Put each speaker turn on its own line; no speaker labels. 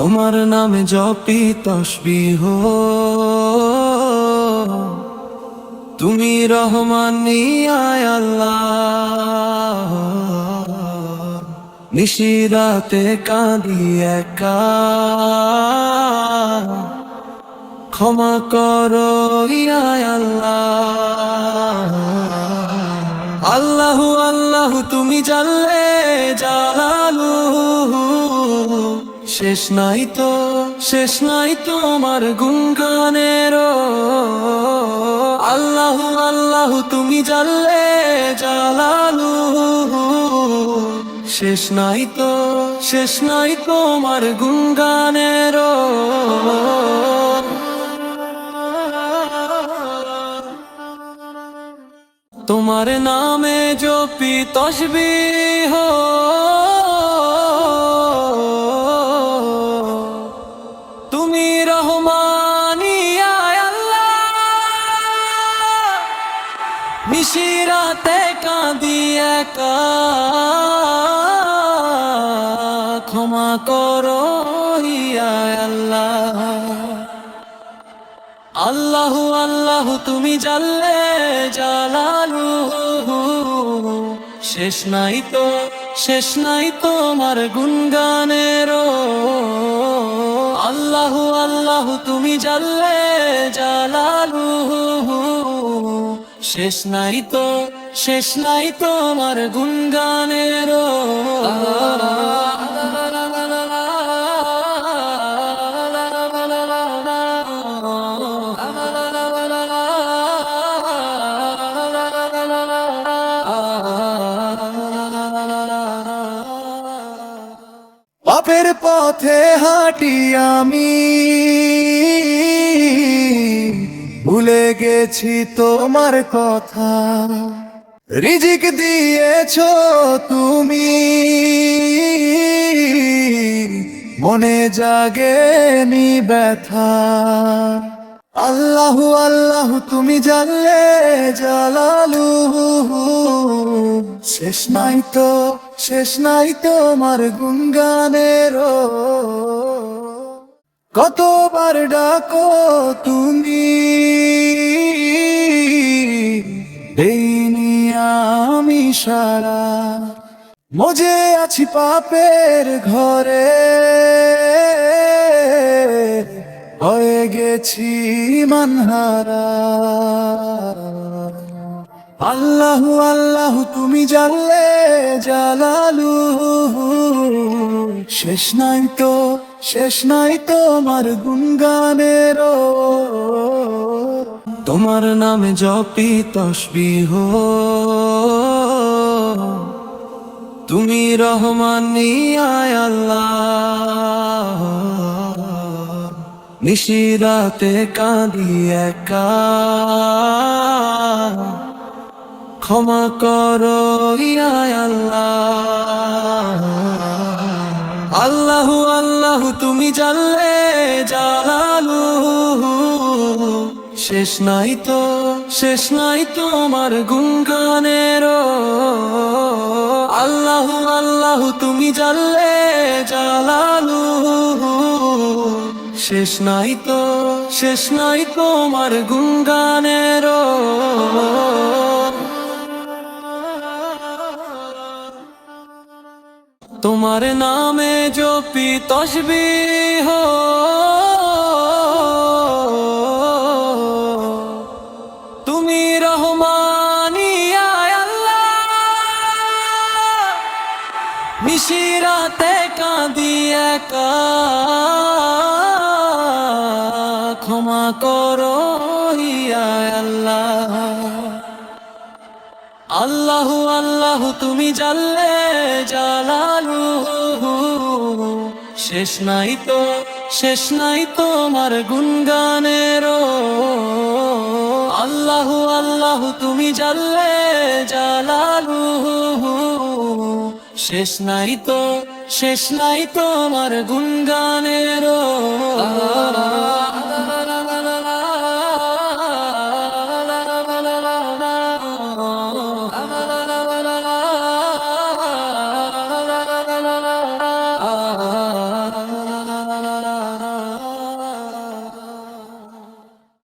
তোমার নামে জপি তসবিহ, তুমি রহমান নিয়ায় আল্লাহ। নিশিরাতে কাঁদি একা, ক্ষমা করো ইয়া আল্লাহ। আল্লাহু আল্লাহু তুমি জানলে জালালু, শেষ নাই তোমার গুণগানের। আল্লাহু আল্লাহু তুমি জানলে জালালু, শেষ নাই তোমার গুণগানের। তোমার নামে জপি তসবিহ, তুমি রহমান ইয়া আল্লাহ। নিশিরাতে কাঁদি একা, ক্ষমা করো ইয়া আল্লাহ। আল্লাহু আল্লাহু তুমি জানলে জালালু, শেষ নাই তোমার গুণগানের। আল্লাহু আল্লাহু তুমি জানলে জালালু, শেষ নাই তোমার গুণগানের। পাপের পথে হাঁটি আমি, ভুলে গেছি তোমার কথা। রিজিক দিয়েছো তুমি, মনে জাগেনি ব্যথা। আল্লাহু আল্লাহু তুমি জানলে জালালু, শেষ নাই তোমার গুণগানের। কতবার ডাকো তুমি, দেইনি আমি সারা। মজে আছি পাপের ঘরে, হয়ে গেছি মানহারা। আল্লাহু আল্লাহু তুমি জানলে জালালু, শেষ নাই তোমার গুণগানের। তোমার নামে জপি তসবিহ, তুমি রহমান নিয়ায় আল্লাহ। নিশিরাতে কাঁদি একা, ক্ষমা করো ইয়া আল্লাহ। আল্লাহু আল্লাহু তুমি জানলে জালালু, শেষ নাই তোমার গুণগানের। আল্লাহু আল্লাহু তুমি জানলে জালালু, শেষ নাই তোমার গুণগানের। তোমার নামে জপি তসবিহ, তুমি রহমান ইয়া আল্লাহ। নিশিরাতে কাঁদি একা, ক্ষমা করো ইয়া আল্লাহ। আল্লাহু আল্লাহু তুমি জানলে জালালু, শেষ নাই তোমার গুণগানের। আল্লাহু আল্লাহু তুমি জানলে জালালু, শেষ নাই তোমার গুণগানের।